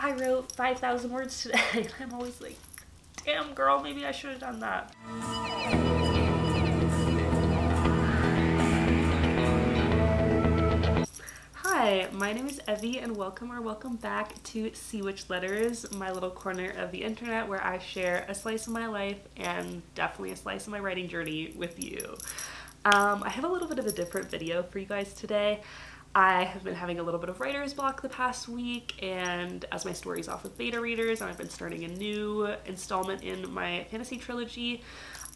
I wrote 5,000 words today. I'm always like, damn girl, maybe I should have done that. Hi, my name is Evie and welcome back to See Which Letters, my little corner of the internet where I share a slice of my life and definitely a slice of my writing journey with you. I have a little bit of a different video for you guys today. I have been having a little bit of writer's block the past week, and as my story's off with beta readers and I've been starting a new installment in my fantasy trilogy,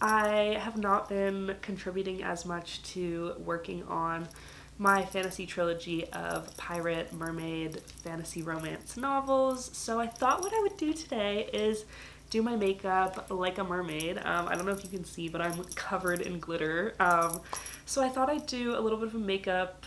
I have not been contributing as much to working on my fantasy trilogy of pirate, mermaid, fantasy romance novels. So I thought what I would do today is do my makeup like a mermaid. I don't know if you can see, but I'm covered in glitter. So I thought I'd do a little bit of a makeup,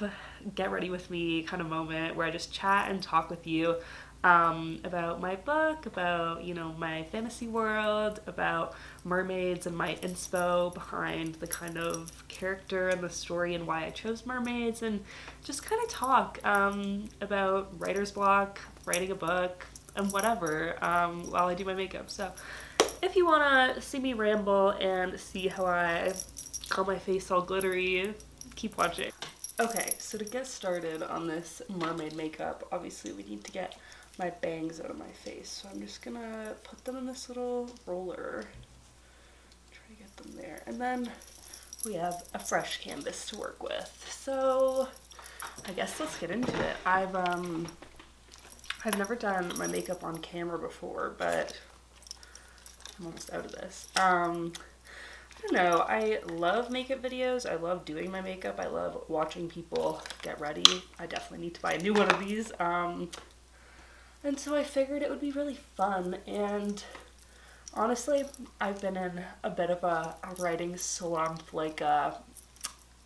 get ready with me kind of moment where I just chat and talk with you about my book, about, my fantasy world, about mermaids and my inspo behind the kind of character and the story and why I chose mermaids, and just kind of talk about writer's block, writing a book, and whatever while I do my makeup. So if you want to see me ramble and see how I got my face all glittery, keep watching. Okay, so to get started on this mermaid makeup, obviously we need to get my bangs out of my face. So I'm just gonna put them in this little roller, try to get them there. And then we have a fresh canvas to work with. So I guess let's get into it. I've never done my makeup on camera before, but I'm almost out of this. I don't know, I love makeup videos. I love doing my makeup. I love watching people get ready. I definitely need to buy a new one of these. And so I figured it would be really fun, and honestly, I've been in a bit of a writing slump, like I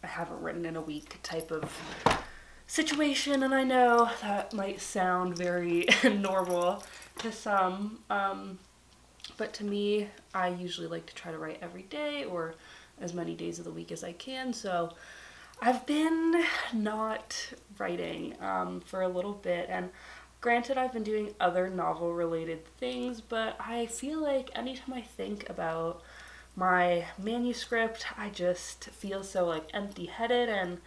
haven't written in a week type of situation, and I know that might sound very normal to some, but to me, I usually like to try to write every day or as many days of the week as I can, so I've been not writing for a little bit, and granted, I've been doing other novel-related things, but I feel like anytime I think about my manuscript, I just feel so like empty-headed, and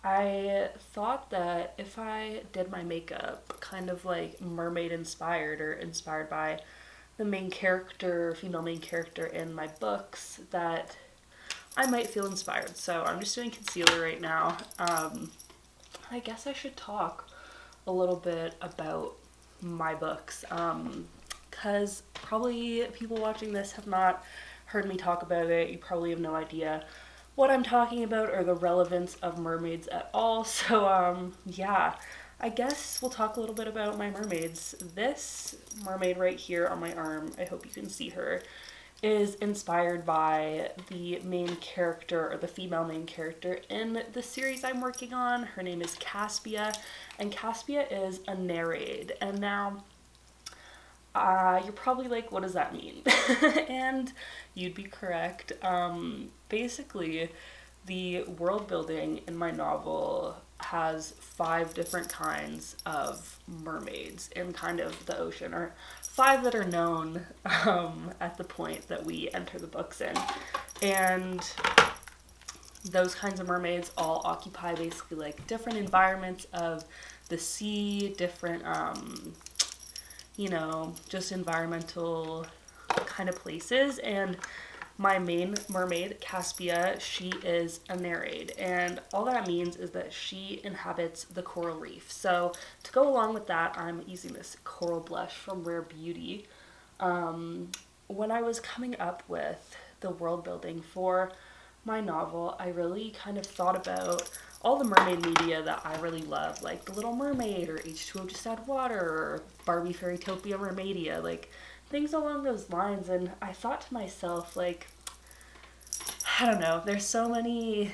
I thought that if I did my makeup kind of like mermaid inspired or inspired by the main character, female main character in my books, that I might feel inspired. So I'm just doing concealer right now. I guess I should talk a little bit about my books, because probably people watching this have not heard me talk about it. You probably have no idea what I'm talking about or the relevance of mermaids at all. So yeah, I guess we'll talk a little bit about my mermaids. This mermaid right here on my arm, I hope you can see her, is inspired by the main character, or the female main character in the series I'm working on. Her name is Caspia, and Caspia is a nereid. And now, you're probably like, what does that mean? And you'd be correct. Basically, the world building in my novel has 5 different kinds of mermaids in kind of the ocean, or 5 that are known at the point that we enter the books in. And those kinds of mermaids all occupy basically like different environments of the sea, different, just environmental kind of places. And my main mermaid, Caspia, she is a nereid, and all that means is that she inhabits the coral reef. So to go along with that, I'm using this coral blush from Rare Beauty. When I was coming up with the world building for my novel, I really kind of thought about all the mermaid media that I really love, like The Little Mermaid, or H2O Just Add Water, or Barbie Fairytopia Mermaidia, like things along those lines. And I thought to myself, like, I don't know, there's so many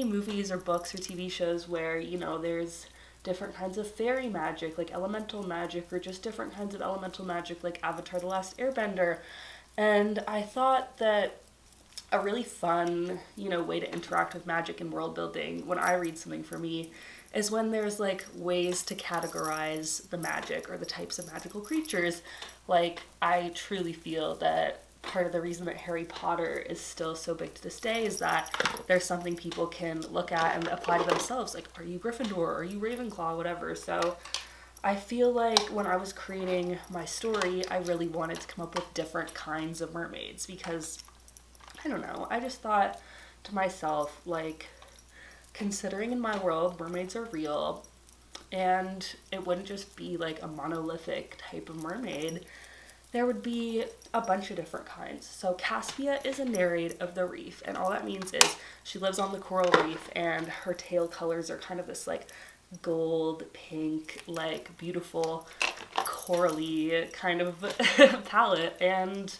movies or books or TV shows where, there's different kinds of fairy magic, like elemental magic, or just different kinds of elemental magic, like Avatar: The Last Airbender. And I thought that a really fun, way to interact with magic and world building when I read something for me is when there's like ways to categorize the magic or the types of magical creatures. Like, I truly feel that part of the reason that Harry Potter is still so big to this day is that there's something people can look at and apply to themselves. Like, are you Gryffindor? Are you Ravenclaw? Whatever. So I feel like when I was creating my story, I really wanted to come up with different kinds of mermaids because, I don't know, I just thought to myself, like, considering in my world mermaids are real, and it wouldn't just be like a monolithic type of mermaid, there would be a bunch of different kinds. So Caspia is a nereid of the reef, and all that means is she lives on the coral reef, and her tail colors are kind of this like gold, pink, like beautiful corally kind of palette. And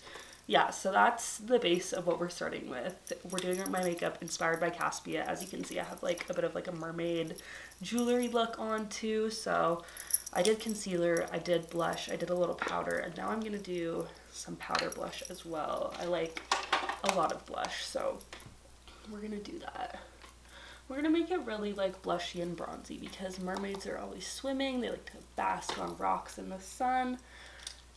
yeah, so that's the base of what we're starting with. We're doing my makeup inspired by Caspia. As you can see, I have like a bit of like a mermaid jewelry look on too. So I did concealer, I did blush, I did a little powder, and now I'm gonna do some powder blush as well. I like a lot of blush, so we're gonna do that. We're gonna make it really like blushy and bronzy because mermaids are always swimming. They like to bask on rocks in the sun.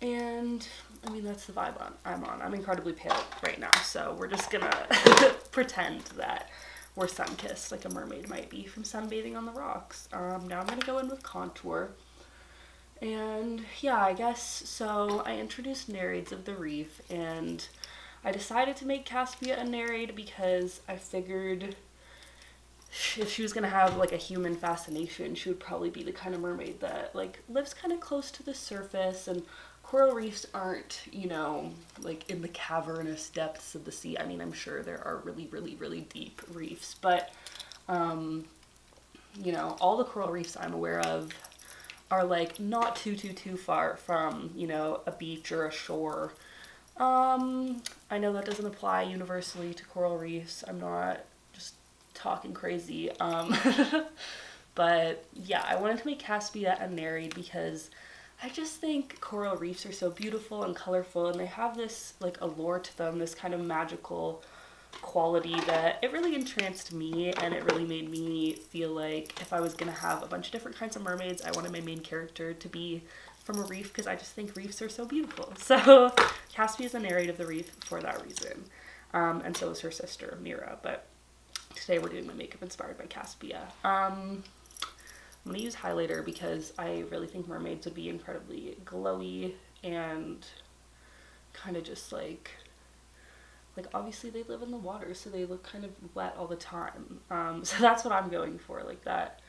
And I mean, that's the vibe I'm on. I'm incredibly pale right now, so we're just gonna pretend that we're sun-kissed like a mermaid might be from sunbathing on the rocks. Now I'm gonna go in with contour. And yeah, I guess, so I introduced nereids of the reef, and I decided to make Caspia a nereid because I figured if she was gonna have like a human fascination, she would probably be the kind of mermaid that like lives kind of close to the surface, and coral reefs aren't, you know, like in the cavernous depths of the sea. I mean, I'm sure there are really, really, really deep reefs, but, you know, all the coral reefs I'm aware of are like not too far from, you know, a beach or a shore. I know that doesn't apply universally to coral reefs. I'm not just talking crazy. But yeah, I wanted to make Caspia a nereid because I just think coral reefs are so beautiful and colorful, and they have this like allure to them, this kind of magical quality that it really entranced me, and it really made me feel like if I was gonna have a bunch of different kinds of mermaids, I wanted my main character to be from a reef because I just think reefs are so beautiful. So Caspia is a nereid of the reef for that reason, and so is her sister Mira. But today we're doing my makeup inspired by Caspia. I'm gonna use highlighter because I really think mermaids would be incredibly glowy and kind of just like obviously they live in the water, so they look kind of wet all the time. So that's what I'm going for, like that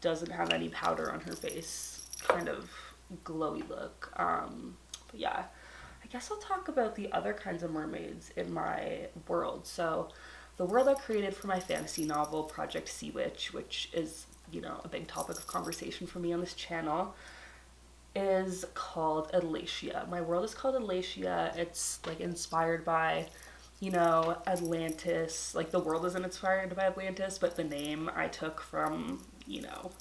doesn't have any powder on her face, kind of glowy look. But yeah, I guess I'll talk about the other kinds of mermaids in my world. So the world I created for my fantasy novel, Project Sea Witch, which is, you know, a big topic of conversation for me on this channel, is called Atlasia. My world is called Atlasia. It's like inspired by, you know, Atlantis. Like the world isn't inspired by Atlantis, but the name I took from, you know,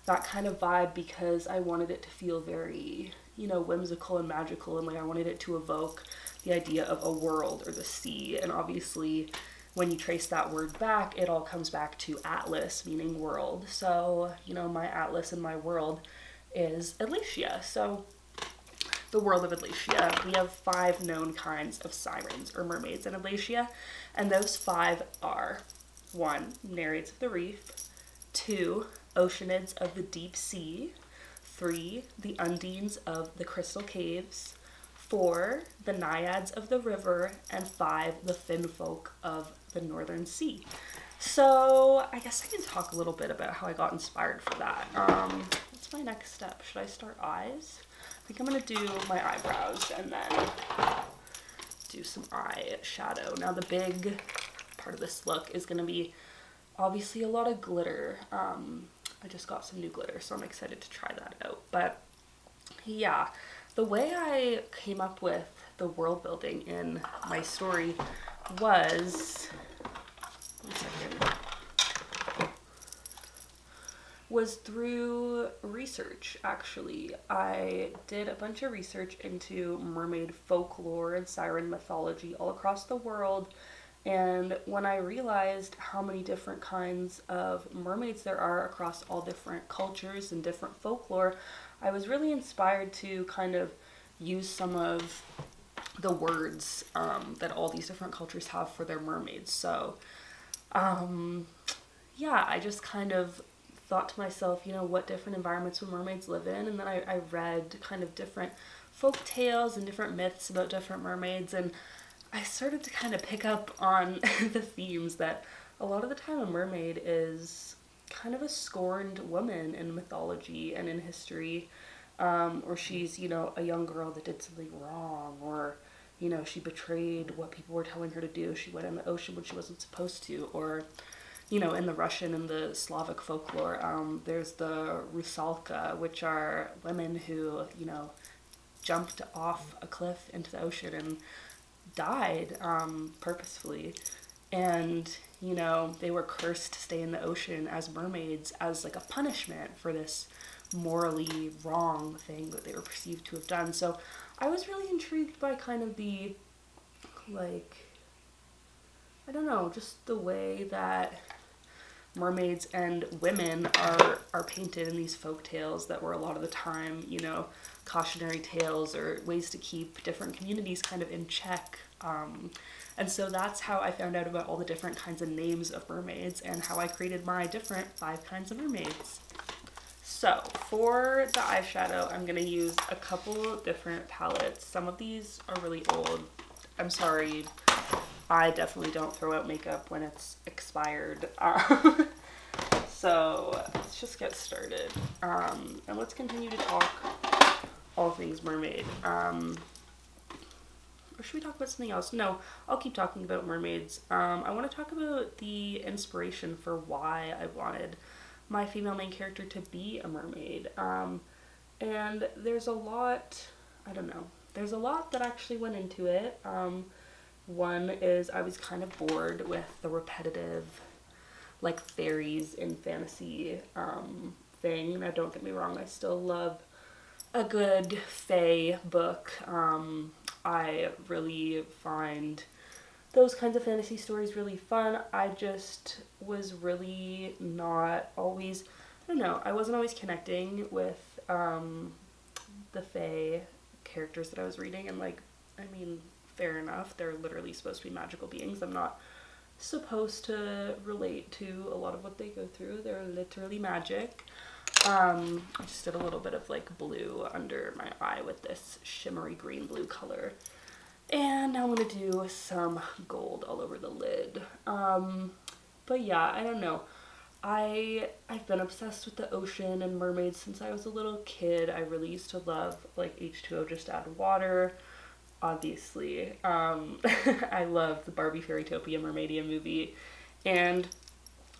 that kind of vibe because I wanted it to feel very, you know, whimsical and magical, and like I wanted it to evoke the idea of a world or the sea. And obviously when you trace that word back, it all comes back to Atlas, meaning world. So, you know, my Atlas and my world is Atlasia. So the world of Atlasia, we have 5 known kinds of sirens or mermaids in Atlasia, and those 5 are 1, nereids of the reef, 2, oceanids of the deep sea, 3, the undines of the crystal caves, 4, the naiads of the river, and 5, the finfolk of the northern sea. So I guess I can talk a little bit about how I got inspired for that. What's my next step? Should I start eyes? I think I'm gonna do my eyebrows and then do some eye shadow. Now the big part of this look is gonna be obviously a lot of glitter. I just got some new glitter, so I'm excited to try that out. But yeah, the way I came up with the world building in my story was, was through research, actually. I did a bunch of research into mermaid folklore and siren mythology all across the world, And when I realized how many different kinds of mermaids there are across all different cultures and different folklore, I was really inspired to kind of use some of the words that all these different cultures have for their mermaids. So, yeah, I just kind of thought to myself, what different environments would mermaids live in? And then I read kind of different folk tales and different myths about different mermaids, and I started to kind of pick up on the themes that a lot of the time a mermaid is kind of a scorned woman in mythology and in history, or she's, a young girl that did something wrong, or, she betrayed what people were telling her to do. She went in the ocean when she wasn't supposed to, or, in the Russian and the Slavic folklore, there's the rusalka, which are women who, jumped off a cliff into the ocean and died purposefully. And, they were cursed to stay in the ocean as mermaids as like a punishment for this morally wrong thing that they were perceived to have done. So I was really intrigued by kind of the, like, I don't know, just the way that mermaids and women are painted in these folk tales that were a lot of the time, cautionary tales or ways to keep different communities kind of in check. And so that's how I found out about all the different kinds of names of mermaids and how I created my different 5 kinds of mermaids. So for the eyeshadow, I'm going to use a couple different palettes. Some of these are really old. I'm sorry, I definitely don't throw out makeup when it's expired. So let's just get started. And let's continue to talk all things mermaid. Or should we talk about something else? No, I'll keep talking about mermaids. I want to talk about the inspiration for why I wanted my female main character to be a mermaid. And there's a lot, there's a lot that actually went into it. One is I was kind of bored with the repetitive, like, fairies in fantasy thing. Now, don't get me wrong, I still love a good fae book. I really find those kinds of fantasy stories really fun. I just was really not always, I wasn't always connecting with the fae characters that I was reading. And, like, fair enough, they're literally supposed to be magical beings. I'm not supposed to relate to a lot of what they go through. They're literally magic. I just did a little bit of, like, blue under my eye with this shimmery green blue color. And now I'm going to do some gold all over the lid. But yeah, I don't know. I've been obsessed with the ocean and mermaids since I was a little kid. I really used to love, like, H2O, just add water, obviously. I love the Barbie Fairytopia Mermaidia movie. And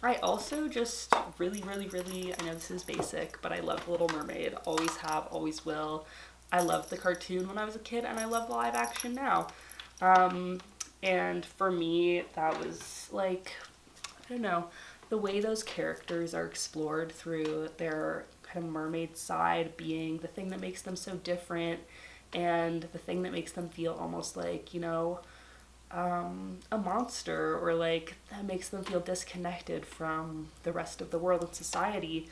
I also just really, I know this is basic, but I love The Little Mermaid. Always have, always will. I loved the cartoon when I was a kid, and I love live action now. And for me, that was, like, I don't know, the way those characters are explored through their kind of mermaid side being the thing that makes them so different, and the thing that makes them feel almost like, a monster, or like that makes them feel disconnected from the rest of the world and society.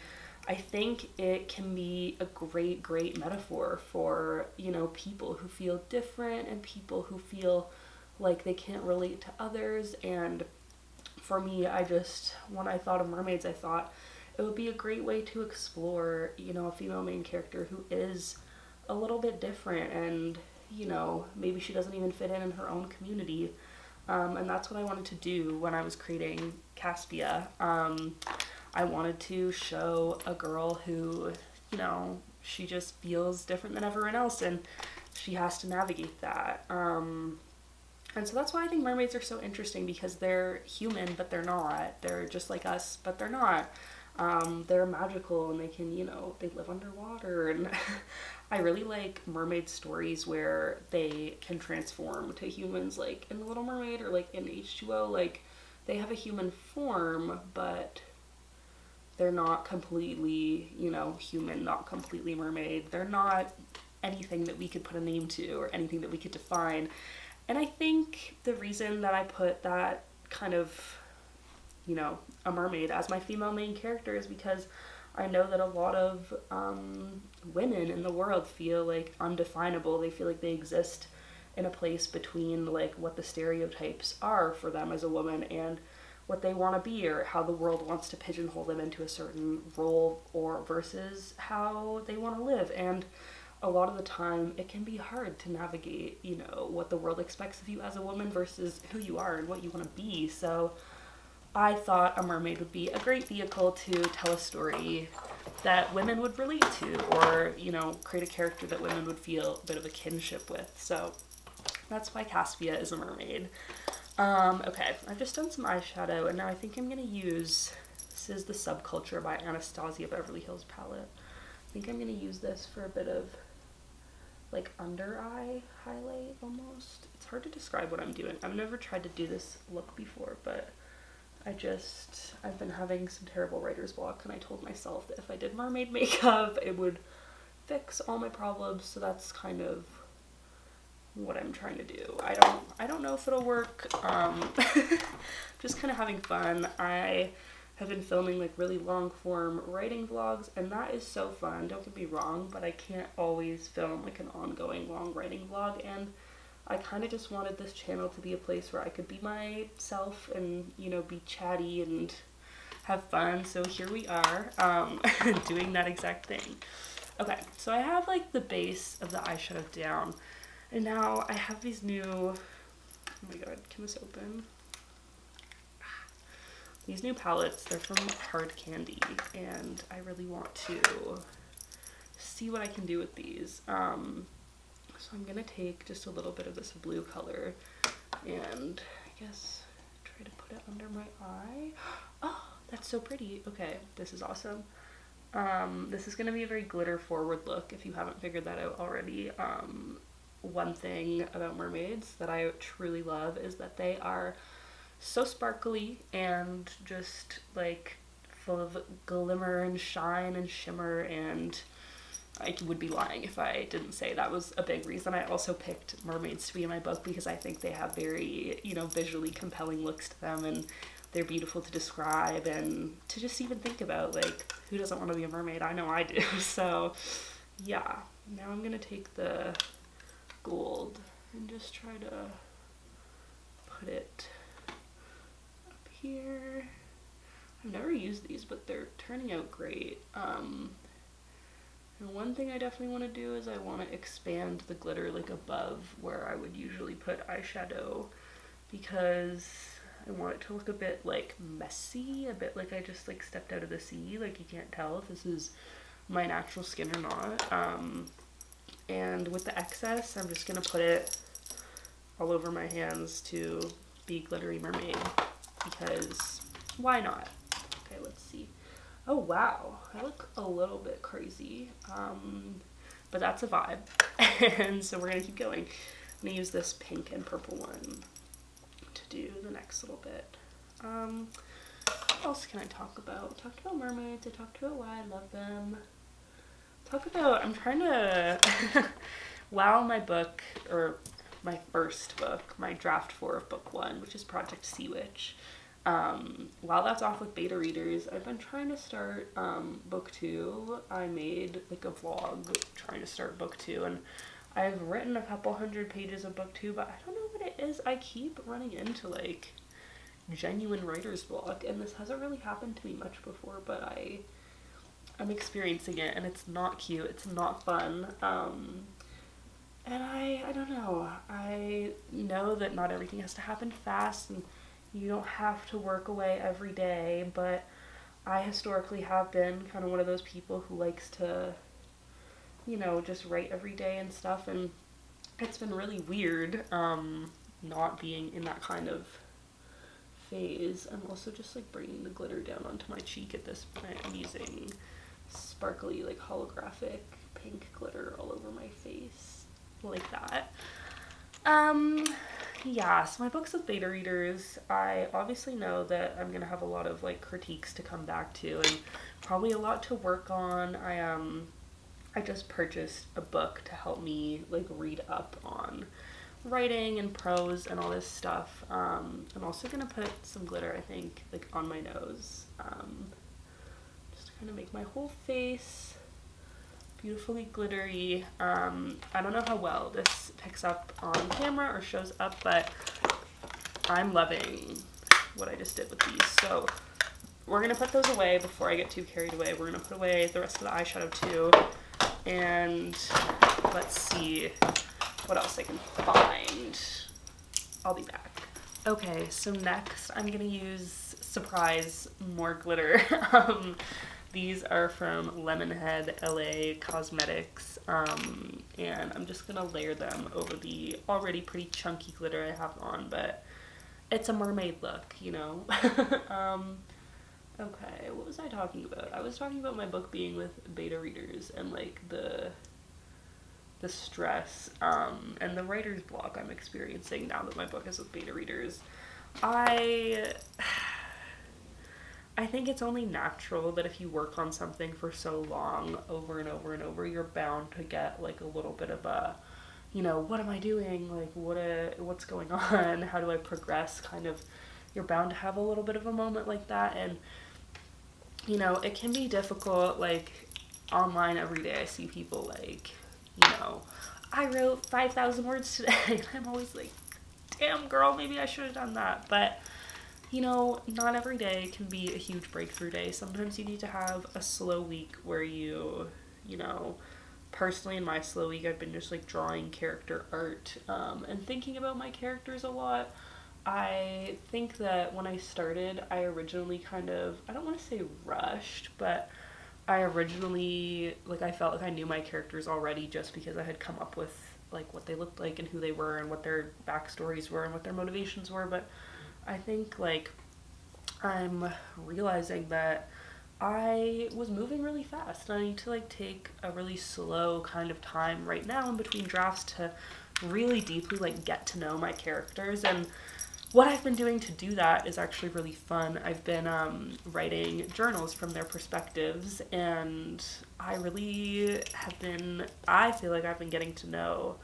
I think it can be a great metaphor for, people who feel different and people who feel like they can't relate to others. And for me, when I thought of mermaids, I thought it would be a great way to explore, a female main character who is a little bit different, and maybe she doesn't even fit in her own community. And that's what I wanted to do when I was creating Caspia. I wanted to show a girl who, she just feels different than everyone else, and she has to navigate that. And so that's why I think mermaids are so interesting, because they're human, but they're not. They're just like us, but they're not. They're magical, and they can, they live underwater, and I really like mermaid stories where they can transform to humans, like in The Little Mermaid, or like in H2O, like they have a human form, but they're not completely, human, not completely mermaid. They're not anything that we could put a name to or anything that we could define. And I think the reason that I put that kind of, a mermaid as my female main character is because I know that a lot of women in the world feel like undefinable. They feel like they exist in a place between like what the stereotypes are for them as a woman and what they want to be, or how the world wants to pigeonhole them into a certain role, or versus how they want to live. And a lot of the time it can be hard to navigate, what the world expects of you as a woman versus who you are and what you want to be. So I thought a mermaid would be a great vehicle to tell a story that women would relate to, or, create a character that women would feel a bit of a kinship with. So that's why Caspia is a mermaid. Okay, I've just done some eyeshadow, and now I think I'm going to use, this is the Subculture by Anastasia Beverly Hills palette. I think I'm going to use this for a bit of like under eye highlight almost. It's hard to describe what I'm doing. I've never tried to do this look before, but I've been having some terrible writer's block, and I told myself that if I did mermaid makeup, it would fix all my problems, so that's kind of what I'm trying to do. I don't know if it'll work. Just kind of having fun. I have been filming like really long form writing vlogs, and that is so fun, don't get me wrong, but I can't always film like an ongoing long writing vlog, and I kind of just wanted this channel to be a place where I could be myself and, be chatty and have fun. So here we are, doing that exact thing. Okay, so I have like the base of the eyeshadow down, and now I have these new, oh my god, can this open? These new palettes, they're from Hard Candy, and I really want to see what I can do with these. So I'm gonna take just a little bit of this blue color and I guess try to put it under my eye. Oh, that's so pretty. Okay, this is awesome. This is gonna be a very glitter forward look if you haven't figured that out already. One thing about mermaids that I truly love is that they are so sparkly and just like full of glimmer and shine and shimmer, and I would be lying if I didn't say that was a big reason I also picked mermaids to be in my book, because I think they have very, visually compelling looks to them, and they're beautiful to describe and to just even think about. Like, who doesn't want to be a mermaid? I know I do. So yeah, now I'm gonna take the gold and just try to put it up here. I've never used these, but they're turning out great. And one thing I definitely want to do is I want to expand the glitter like above where I would usually put eyeshadow, because I want it to look a bit like messy, a bit like I just like stepped out of the sea, like you can't tell if this is my natural skin or not. And with the excess, I'm just going to put it all over my hands to be glittery mermaid, because why not? Okay, let's see. Oh wow, I look a little bit crazy, but that's a vibe. And so we're gonna keep going. I'm gonna use this pink and purple one to do the next little bit. What else can I talk about? I talked about mermaids, I talked about why I love them. I'm trying to, while my book, or my first book, my draft 4 of book 1, which is Project Sea Witch, while that's off with beta readers, I've been trying to start book 2. I made like a vlog trying to start book 2, and I've written a couple hundred pages of book 2, but I don't know what it is. I keep running into like genuine writer's block, and this hasn't really happened to me much before, but I'm experiencing it, and it's not cute, it's not fun. And I don't know. I know that not everything has to happen fast, and you don't have to work away every day, but I historically have been kind of one of those people who likes to, just write every day and stuff, and it's been really weird not being in that kind of phase. I'm also just like bringing the glitter down onto my cheek at this point. I'm using sparkly, like holographic pink glitter all over my face, like that. Yeah, so my books with beta readers, I obviously know that I'm gonna have a lot of like critiques to come back to, and probably a lot to work on. I just purchased a book to help me like read up on writing and prose and all this stuff. I'm also gonna put some glitter, I think, like on my nose, just to kind of make my whole face beautifully glittery. I don't know how well this picks up on camera or shows up, but I'm loving what I just did with these. So we're gonna put those away before I get too carried away. We're gonna put away the rest of the eyeshadow too, and let's see what else I can find. I'll be back. Okay, so next I'm gonna use, surprise, more glitter. These are from Lemonhead LA Cosmetics, and I'm just gonna layer them over the already pretty chunky glitter I have on, but it's a mermaid look, you know? Okay, what was I talking about? I was talking about my book being with beta readers and like the stress and the writer's block I'm experiencing now that my book is with beta readers. I think it's only natural that if you work on something for so long over and over and over, you're bound to get like a little bit of a, you know, what am I doing? Like what's going on? How do I progress? Kind of, you're bound to have a little bit of a moment like that. And you know, it can be difficult. Like online every day I see people like, you know, I wrote 5,000 words today. And I'm always like, damn girl, maybe I should have done that. But you know, not every day can be a huge breakthrough day. Sometimes you need to have a slow week where you know, personally in my slow week, I've been just like drawing character art and thinking about my characters a lot. I think that when I started, I originally kind of, I don't want to say rushed, but I originally, like, I felt like I knew my characters already just because I had come up with, like, what they looked like and who they were and what their backstories were and what their motivations were. But I think, like, I'm realizing that I was moving really fast and I need to, like, take a really slow kind of time right now in between drafts to really deeply, like, get to know my characters. And what I've been doing to do that is actually really fun. I've been writing journals from their perspectives, and I really have been, I feel like I've been getting to know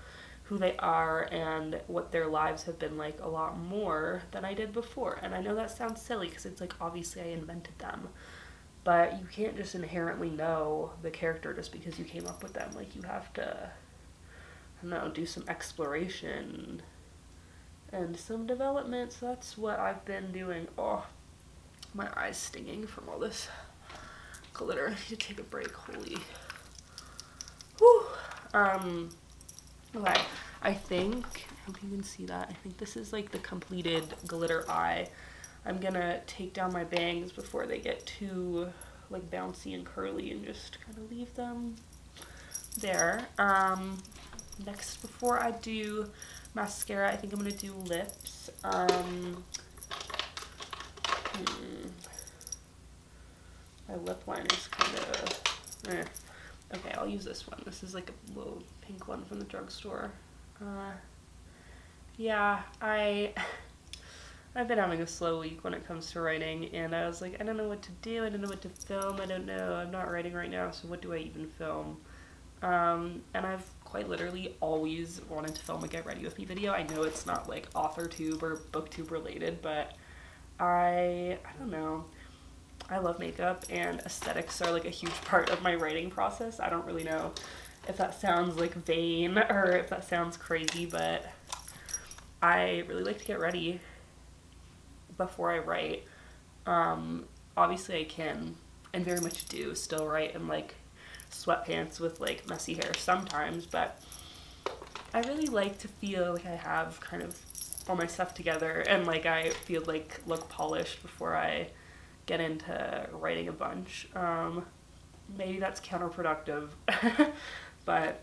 who they are and what their lives have been like a lot more than I did before. And I know that sounds silly because it's like, obviously I invented them, but you can't just inherently know the character just because you came up with them. Like, you have to, I don't know, do some exploration and some development. So that's what I've been doing. Oh, my eye's stinging from all this glitter. I need to take a break. Holy. Whew. Okay, I think, I hope you can see that. I think this is like the completed glitter eye. I'm gonna take down my bangs before they get too like bouncy and curly and just kind of leave them there. Next, before I do mascara, I think I'm gonna do lips. My lip liner's kind of, okay, I'll use this one. This is like a little pink one from the drugstore. Yeah, I've been having a slow week when it comes to writing, and I was like, I don't know what to do. I don't know what to film. I don't know. I'm not writing right now, so what do I even film? And I've quite literally always wanted to film a Get Ready With Me video. I know it's not like AuthorTube or BookTube related, but I don't know. I love makeup, and aesthetics are like a huge part of my writing process. I don't really know if that sounds like vain or if that sounds crazy, but I really like to get ready before I write. Obviously I can, and very much do, still write in like sweatpants with like messy hair sometimes, but I really like to feel like I have kind of all my stuff together and like I feel like look polished before I get into writing a bunch. Maybe that's counterproductive, but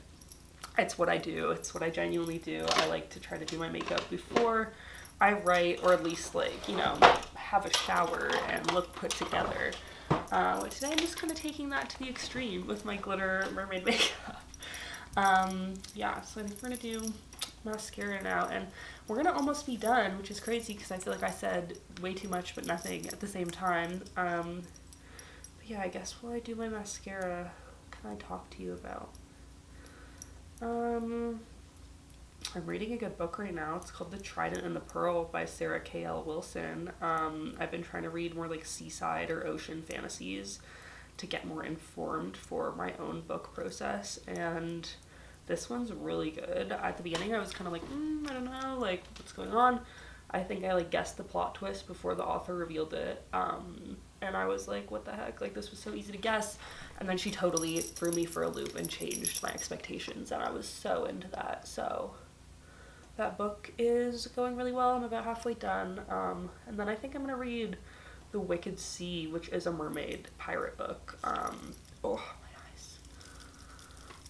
it's what I do. It's what I genuinely do. I like to try to do my makeup before I write, or at least like, you know, have a shower and look put together. Today I'm just kind of taking that to the extreme with my glitter mermaid makeup. Yeah, so I think we're gonna do mascara now, and we're gonna almost be done, which is crazy because I feel like I said way too much but nothing at the same time. But yeah, I guess while I do my mascara, what can I talk to you about? I'm reading a good book right now. It's called The Trident and the Pearl by Sarah K.L. Wilson. I've been trying to read more like seaside or ocean fantasies to get more informed for my own book process, and this one's really good. At the beginning I was kind of like, I don't know, like, what's going on? I think I like guessed the plot twist before the author revealed it, and I was like, what the heck, like, this was so easy to guess. And then she totally threw me for a loop and changed my expectations, and I was so into that. So that book is going really well. I'm about halfway done, and then I think I'm gonna read The Wicked Sea, which is a mermaid pirate book. Oh, my eyes.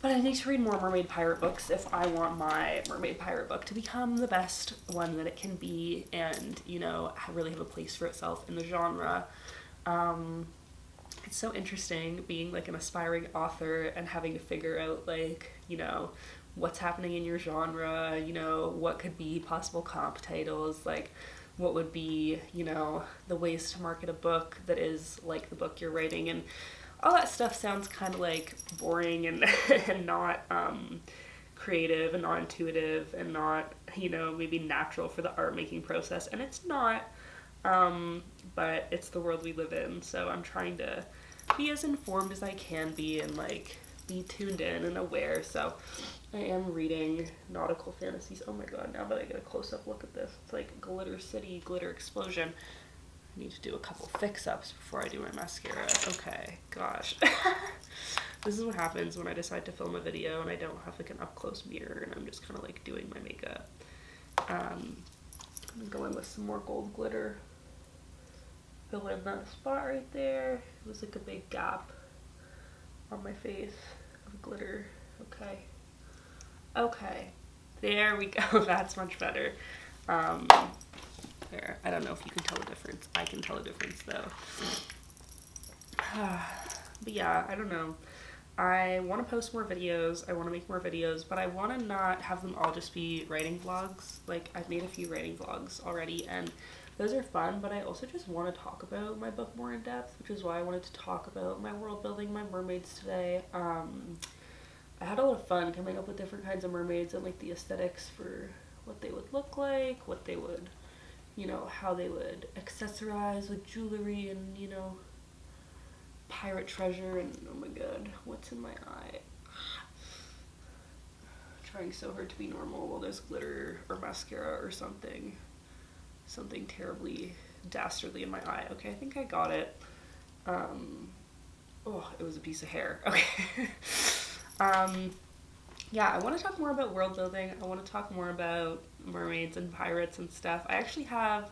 But I need to read more mermaid pirate books if I want my mermaid pirate book to become the best one that it can be, and, you know, really have a place for itself in the genre. It's so interesting being like an aspiring author and having to figure out, like, you know, what's happening in your genre, you know, what could be possible comp titles, like what would be, you know, the ways to market a book that is like the book you're writing, and all that stuff sounds kind of like boring and and not creative and not intuitive and not, you know, maybe natural for the art making process, and it's not. But it's the world we live in, so I'm trying to be as informed as I can be and like be tuned in and aware. So I am reading nautical fantasies. Oh my god, now that I get a close-up look at this, it's like glitter city, glitter explosion. I need to do a couple fix-ups before I do my mascara. Okay, gosh. This is what happens when I decide to film a video and I don't have like an up-close mirror and I'm just kind of like doing my makeup. I'm gonna go in with some more gold glitter. Fill in that spot right there. It was like a big gap on my face of glitter. Okay. Okay. There we go. That's much better. There. I don't know if you can tell the difference. I can tell the difference though. But yeah, I don't know. I want to post more videos. I want to make more videos, but I want to not have them all just be writing vlogs. Like, I've made a few writing vlogs already, and those are fun, but I also just want to talk about my book more in depth, which is why I wanted to talk about my world building, my mermaids today. I had a lot of fun coming up with different kinds of mermaids and like the aesthetics for what they would look like, what they would, you know, how they would accessorize with jewelry and, you know, pirate treasure, and oh my god, what's in my eye? Trying so hard to be normal while there's glitter or mascara or something terribly dastardly in my eye. Okay, I think I got it. Oh, it was a piece of hair. Okay. Yeah, I want to talk more about world building. I want to talk more about mermaids and pirates and stuff. I actually have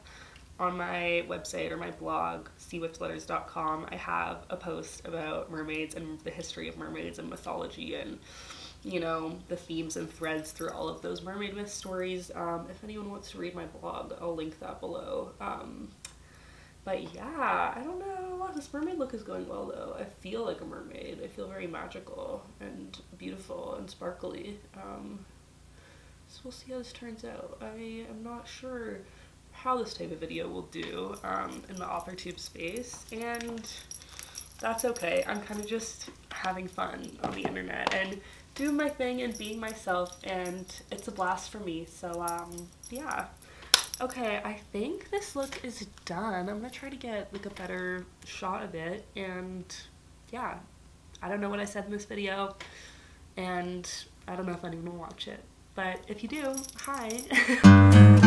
on my website or my blog, seawitchletters.com, I have a post about mermaids and the history of mermaids and mythology and, you know, the themes and threads through all of those mermaid myth stories. If anyone wants to read my blog, I'll link that below. But yeah, I don't know. This mermaid look is going well though. I feel like a mermaid. I feel very magical and beautiful and sparkly. So we'll see how this turns out. I am not sure how this type of video will do in the AuthorTube space, and that's okay. I'm kind of just having fun on the internet and doing my thing and being myself, and it's a blast for me. So yeah. Okay, I think this look is done. I'm gonna try to get like a better shot of it, and yeah, I don't know what I said in this video, and I don't know if anyone will watch it, but if you do, hi.